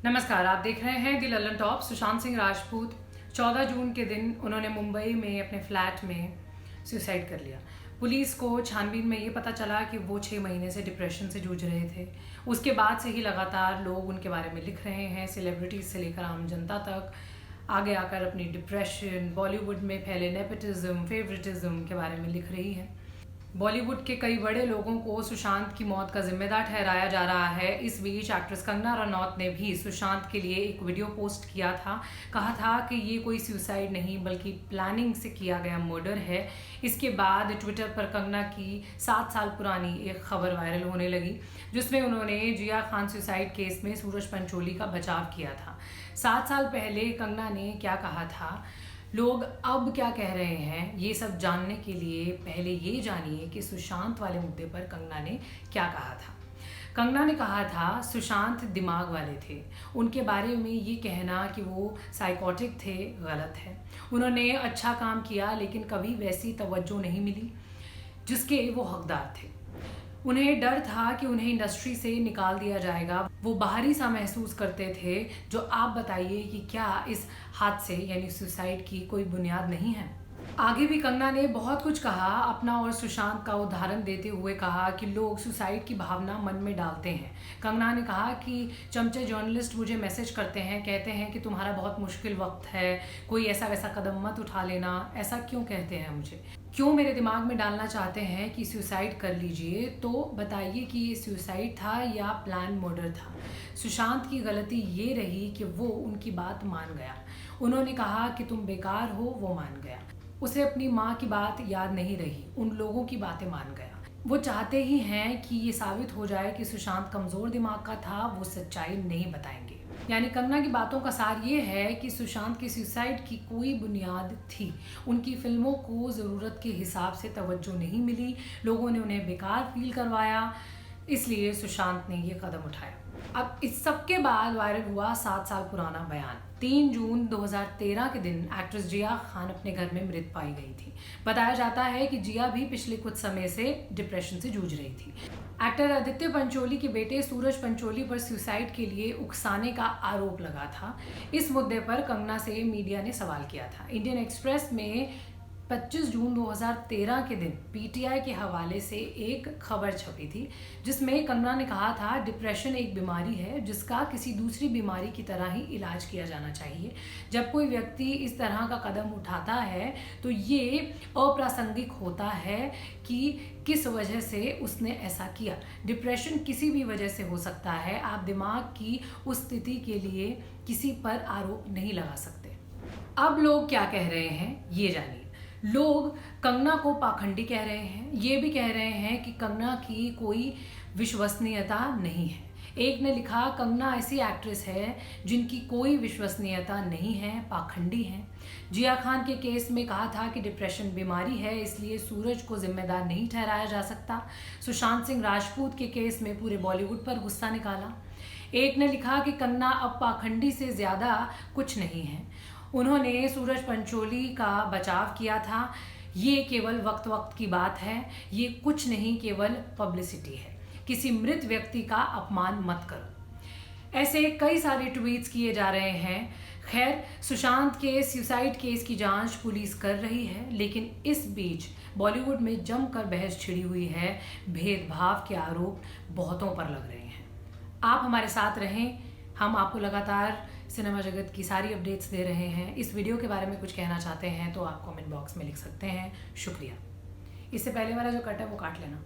नमस्कार, आप देख रहे हैं दी लल्लन टॉप। सुशांत सिंह राजपूत 14 जून के दिन उन्होंने मुंबई में अपने फ्लैट में सुसाइड कर लिया। पुलिस को छानबीन में ये पता चला कि वो 6 महीने से डिप्रेशन से जूझ रहे थे। उसके बाद से ही लगातार लोग उनके बारे में लिख रहे हैं, सेलिब्रिटीज़ से लेकर आम जनता तक आगे आकर अपनी डिप्रेशन, बॉलीवुड में फैले नेपोटिज्म, फेवरेटिज्म के बारे में लिख रही है। बॉलीवुड के कई बड़े लोगों को सुशांत की मौत का जिम्मेदार ठहराया जा रहा है। इस बीच एक्ट्रेस कंगना रनौत ने भी सुशांत के लिए एक वीडियो पोस्ट किया था। कहा था कि ये कोई सुसाइड नहीं बल्कि प्लानिंग से किया गया मर्डर है। इसके बाद ट्विटर पर कंगना की 7 साल पुरानी एक खबर वायरल होने लगी, जिसमें उन्होंने जिया खान सुसाइड केस में सूरज पंचोली का बचाव किया था। 7 साल पहले कंगना ने क्या कहा था, लोग अब क्या कह रहे हैं, ये सब जानने के लिए पहले ये जानिए कि सुशांत वाले मुद्दे पर कंगना ने क्या कहा था। कंगना ने कहा था सुशांत दिमाग वाले थे। उनके बारे में ये कहना कि वो साइकोटिक थे गलत है। उन्होंने अच्छा काम किया लेकिन कभी वैसी तवज्जो नहीं मिली जिसके वो हकदार थे। उन्हें डर था कि उन्हें इंडस्ट्री से निकाल दिया जाएगा। वो बाहरी सा महसूस करते थे। जो आप बताइए कि क्या इस हादसे यानी सुसाइड की कोई बुनियाद नहीं है। आगे भी कंगना ने बहुत कुछ कहा, अपना और सुशांत का उदाहरण देते हुए कहा कि लोग सुसाइड की भावना मन में डालते हैं। कंगना ने कहा कि चमचे जर्नलिस्ट मुझे मैसेज करते हैं, कहते हैं कि तुम्हारा बहुत मुश्किल वक्त है, कोई ऐसा वैसा कदम मत उठा लेना। ऐसा क्यों कहते हैं मुझे, क्यों मेरे दिमाग में डालना चाहते हैं कि सुसाइड कर लीजिए। तो बताइए कि ये सुसाइड था या प्लान मर्डर था। सुशांत की गलती ये रही कि वो उनकी बात मान गया। उन्होंने कहा कि तुम बेकार हो, वो मान गया। उसे अपनी माँ की बात याद नहीं रही, उन लोगों की बातें मान गया। वो चाहते ही हैं कि ये साबित हो जाए कि सुशांत कमज़ोर दिमाग का था, वो सच्चाई नहीं बताएंगे। यानी कंगना की बातों का सार ये है कि सुशांत की सुसाइड की कोई बुनियाद थी। उनकी फिल्मों को ज़रूरत के हिसाब से तवज्जो नहीं मिली, लोगों ने उन्हें बेकार फील करवाया, इसलिए सुशांत ने ये कदम उठाया। अब इस सब के बाद वायरल हुआ 7 साल पुराना बयान। 3 जून 2013 के दिन एक्ट्रेस जिया खान अपने घर में मृत पाई गई थी। बताया जाता है कि जिया भी पिछले कुछ समय से डिप्रेशन से जूझ रही थी। एक्टर आदित्य पंचोली के बेटे सूरज पंचोली पर सुसाइड के लिए उकसाने का आरोप लगा था। इस मुद्दे पर कंगना से मीडिया ने सवाल किया था। इंडियन एक्सप्रेस में 25 जून 2013 के दिन पीटीआई के हवाले से एक खबर छपी थी, जिसमें कंगना ने कहा था डिप्रेशन एक बीमारी है जिसका किसी दूसरी बीमारी की तरह ही इलाज किया जाना चाहिए। जब कोई व्यक्ति इस तरह का कदम उठाता है तो ये अप्रासंगिक होता है कि किस वजह से उसने ऐसा किया। डिप्रेशन किसी भी वजह से हो सकता है। आप दिमाग की उस स्थिति के लिए किसी पर आरोप नहीं लगा सकते। अब लोग क्या कह रहे हैं ये जानिए। लोग कंगना को पाखंडी कह रहे हैं, ये भी कह रहे हैं कि कंगना की कोई विश्वसनीयता नहीं है। एक ने लिखा कंगना ऐसी एक्ट्रेस है जिनकी कोई विश्वसनीयता नहीं है, पाखंडी है। जिया खान के केस में कहा था कि डिप्रेशन बीमारी है, इसलिए सूरज को जिम्मेदार नहीं ठहराया जा सकता। सुशांत सिंह राजपूत के केस में पूरे बॉलीवुड पर गुस्सा निकाला। एक ने लिखा कि कंगना अब पाखंडी से ज़्यादा कुछ नहीं है, उन्होंने सूरज पंचोली का बचाव किया था। ये केवल वक्त की बात है, ये कुछ नहीं, केवल पब्लिसिटी है। किसी मृत व्यक्ति का अपमान मत करो। ऐसे कई सारे ट्वीट्स किए जा रहे हैं। खैर, सुशांत के सुसाइड केस की जांच पुलिस कर रही है, लेकिन इस बीच बॉलीवुड में जमकर बहस छिड़ी हुई है। भेदभाव के आरोप बहुतों पर लग रहे हैं। आप हमारे साथ रहें, हम आपको लगातार सिनेमा जगत की सारी अपडेट्स दे रहे हैं। इस वीडियो के बारे में कुछ कहना चाहते हैं तो आप कमेंट बॉक्स में लिख सकते हैं। शुक्रिया। इससे पहले वाला जो कट है वो काट लेना।